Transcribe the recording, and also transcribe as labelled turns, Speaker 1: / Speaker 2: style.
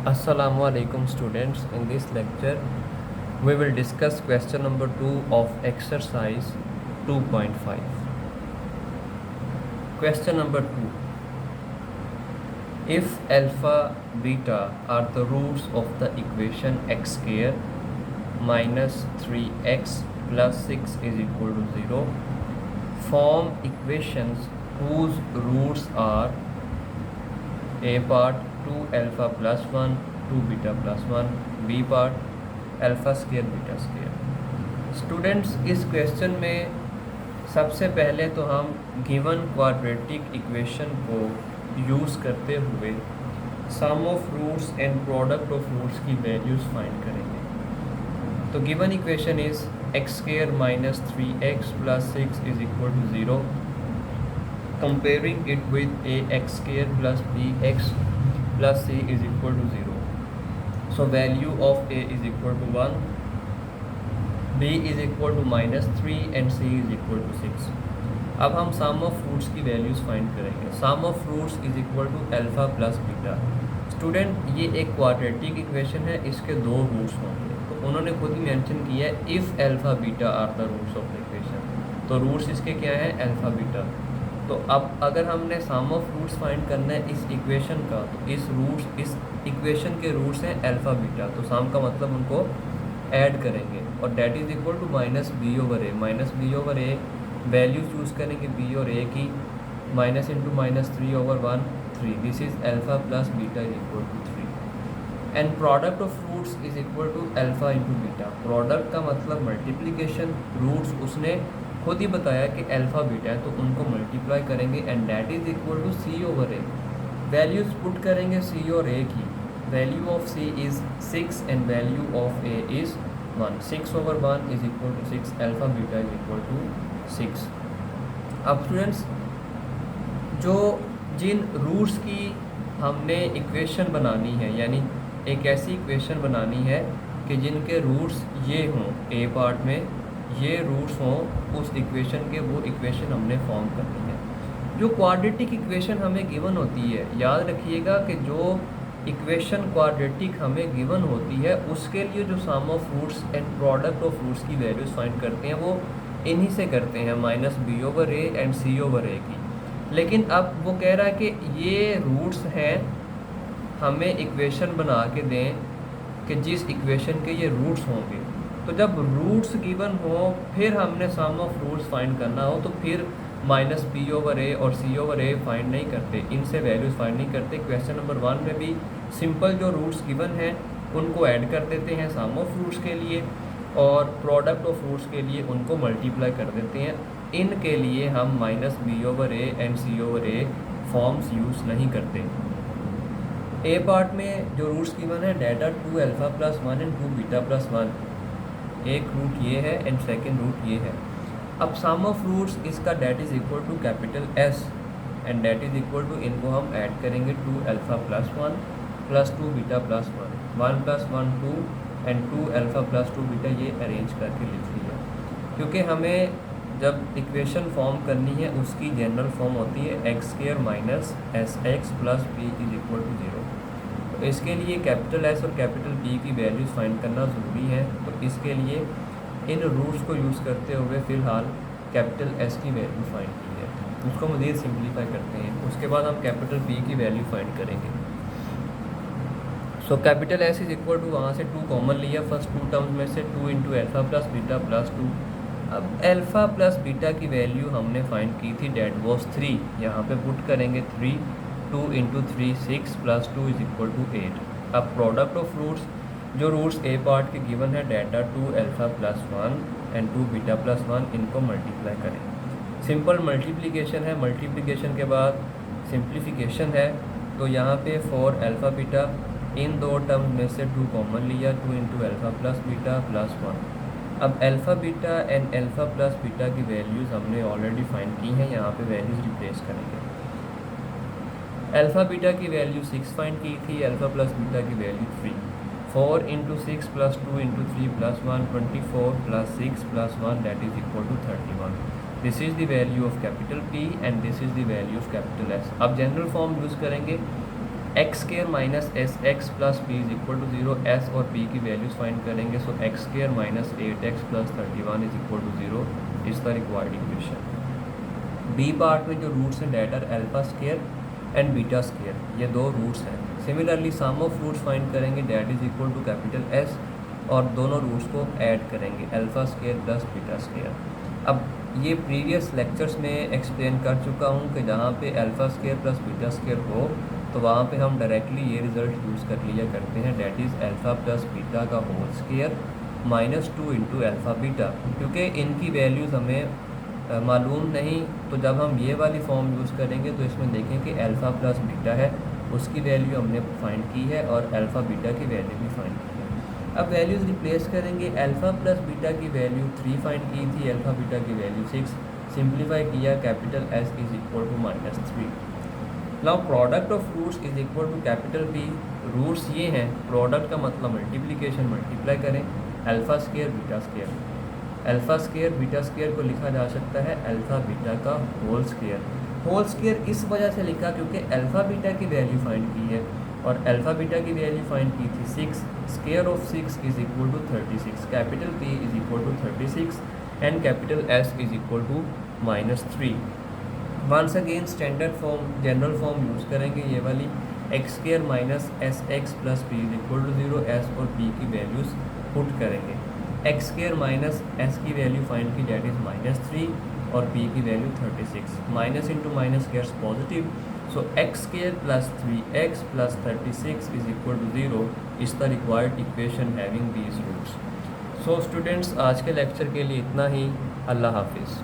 Speaker 1: Assalamu alaikum students. In this lecture we will discuss question number 2 of exercise 2.5. Question number 2. If alpha beta are the roots of the equation x square minus 3x plus 6 is equal to 0, form equations whose roots are a part 2 alpha plus 1 2 beta plus 1, b part alpha square beta square. Students, इस question में सबसे पहले तो हम given quadratic equation को use करते हुए sum of roots and product of roots की वैल्यूज़ फाइंड करेंगे। तो given equation is x square minus 3x plus 6 is equal to 0, comparing it with ax square plus bx plus c is equal to 0. So value of a is equal to 1, b is equal to minus 3 and c is equal to 6. अब हम sum of roots की values find करेंगे। Sum of roots is equal to alpha plus beta. Student, ये एक quadratic equation है, इसके दो roots होंगे। तो उन्होंने खुद ही मेंशन किया है if alpha beta are the roots of the equation. तो रूट्स इसके क्या है? Alpha beta. तो अब अगर हमने सम ऑफ रूट्स फाइंड करना है इस इक्वेशन का, तो इस इक्वेशन के रूट्स हैं अल्फ़ा बीटा। तो सम का मतलब उनको ऐड करेंगे और that is equal to minus b over a. Minus b over a value choose करेंगे बी और ए की, minus into minus 3 over 1 3। This is alpha plus beta is equal to 3 and product of roots is equal to alpha into beta. Product का मतलब multiplication, roots उसने खुद ही बताया कि alpha beta है, तो उनको मल्टीप्लाई करेंगे and that is equal to c over a. Values put करेंगे सी और ए की। Value of c is 6 and value of a is 1। 6 over 1 is equal to 6, alpha beta is equal to 6। अब students, जिन roots की हमने equation बनानी है, यानी एक ऐसी इक्वेशन बनानी है कि जिनके रूट्स ये हों, ए पार्ट में ये रूट्स हों उस इक्वेशन के, वो इक्वेशन हमने फॉर्म करनी है। जो क्वाड्रेटिक इक्वेशन हमें गिवन होती है, याद रखिएगा कि जो इक्वेशन क्वाड्रेटिक हमें गिवन होती है उसके लिए जो sum of roots and product of roots की वैल्यूज़ फाइंड करते हैं वो इन्हीं से करते हैं, minus b over a and c over a की। लेकिन अब वो कह रहा है कि ये रूट्स हैं, हमें इक्वेशन बना के दें कि जिस इक्वेशन के ये रूट्स होंगे। तो जब रूट्स गिवन हो फिर हमने सम ऑफ रूट्स फाइंड करना हो तो फिर माइनस पी ओवर ए और सी ओवर ए फाइंड नहीं करते, इनसे वैल्यूज़ फाइंड नहीं करते। क्वेश्चन नंबर 1 में भी सिंपल जो रूट्स गिवन हैं उनको ऐड कर देते हैं सम ऑफ रूट्स के लिए, और प्रोडक्ट ऑफ रूट्स के लिए उनको मल्टीप्लाई कर देते हैं। इनके लिए हम minus b over a and c over a forms use नहीं करते। ए पार्ट में जो रूट्स गिवन है data 2 alpha plus 1 and 2 beta plus 1, एक रूट ये है एंड सेकंड रूट ये है। अब सम ऑफ रूट्स इसका that is equal to capital S and that is equal to, इनको हम ऐड करेंगे 2 alpha plus 1 plus 2 beta plus 1 plus 1 2 and 2 alpha plus 2 beta, ये अरेंज करके लिख लिया। क्योंकि हमें जब इक्वेशन फॉर्म करनी है उसकी जनरल फॉर्म होती है x square minus S x plus b is equal to 0। तो इसके लिए कैपिटल एस और कैपिटल बी की वैल्यूज़ फाइंड करना ज़रूरी है। तो इसके लिए इन रूट्स को यूज़ करते हुए फ़िलहाल कैपिटल एस की वैल्यू फाइंड की है, उसको मज़ीद सिंप्लीफाई करते हैं। उसके बाद हम कैपिटल बी की वैल्यू फाइंड करेंगे। So capital S is equal to, वहाँ से 2 कॉमन लिया फर्स्ट 2 टर्म्स में से, 2 into alpha plus beta plus 2। अब अल्फ़ा प्लस बीटा की वैल्यू हमने फाइंड की थी, डेट वॉज 3। यहाँ पे पुट करेंगे 3, 2 into 3 6 plus 2 is equal to 8। अब प्रोडक्ट ऑफ रूट्स, जो रूट्स ए पार्ट के गिवन है data 2 alpha plus 1 and 2 beta plus 1, इनको मल्टीप्लाई करें। सिंपल मल्टीप्लिकेशन है, मल्टीप्लिकेशन के बाद सिंप्लीफिकेशन है। तो यहाँ पे 4 अल्फ़ा बीटा, इन दो टर्म्स में से 2 कॉमन लिया, 2 into alpha plus beta plus 1। अब alpha beta and alpha plus beta की वैल्यूज़ हमने ऑलरेडी फाइंड की हैं, यहाँ पे वैल्यूज़ रिप्लेस करेंगे। अल्फ़ा बीटा की वैल्यू 6 फाइंड की थी, अल्फ़ा प्लस बीटा की value 3। 4 into 6 plus 2 into 3 plus 1, 24 plus 6 plus 1 that is equal to 31। This is the value of capital P and this is the value of capital S। अब general form use करेंगे x square minus S x plus P is equal to 0, s और P की values find करेंगे। So x square minus 8x plus 31 is equal to 0 is the required equation. B part में जो roots हैं that are alpha square and beta square, ये दो रूट्स हैं। Similarly sum of roots find करेंगे that is equal to capital S और दोनों रूट्स को ऐड करेंगे alpha square plus beta square. अब ये प्रीवियस लेक्चर्स में एक्सप्लेन कर चुका हूँ कि जहाँ पे alpha square plus beta square हो तो वहाँ पे हम डायरेक्टली ये रिज़ल्ट यूज़ कर लिया करते हैं, that is alpha plus beta का whole square minus 2 into alpha beta. क्योंकि इनकी वैल्यूज़ हमें मालूम नहीं, तो जब हम ये वाली फॉर्म यूज़ करेंगे तो इसमें देखें कि अल्फ़ा प्लस बीटा है, उसकी वैल्यू हमने फाइंड की है और अल्फ़ा बीटा की वैल्यू भी फाइंड की है। अब वैल्यूज़ रिप्लेस करेंगे। अल्फ़ा प्लस बीटा की वैल्यू 3 फाइंड की थी, अल्फ़ा बीटा की वैल्यू 6, सिंप्लीफाई किया, capital S is equal to minus 3। Now product of roots is equal to capital P. Roots ये हैं, प्रोडक्ट का मतलब मल्टीप्लिकेशन, मल्टीप्लाई करें alpha square beta square. Alpha square beta square को लिखा जा सकता है अल्फ़ा बीटा का होल स्केयर। होल स्केयर इस वजह से लिखा क्योंकि अल्फ़ा बीटा की वैल्यू फाइंड की है और अल्फ़ा बीटा की वैल्यू फाइंड की थी 6, square of 6 is equal to 36, capital P is equal to 36 and capital S is equal to minus 3। Once again standard form, general form use करेंगे ये वाली, x square minus S x plus P is equal to 0, s और P की values put करेंगे। X square minus S की value find की that is minus 3 और P की value 36, minus into minus gets positive. So x square plus 3x plus 36 is equal to 0 is the required equation having these roots. So students, आज के lecture के लिए इतना ही। अल्लाह हाफिज़।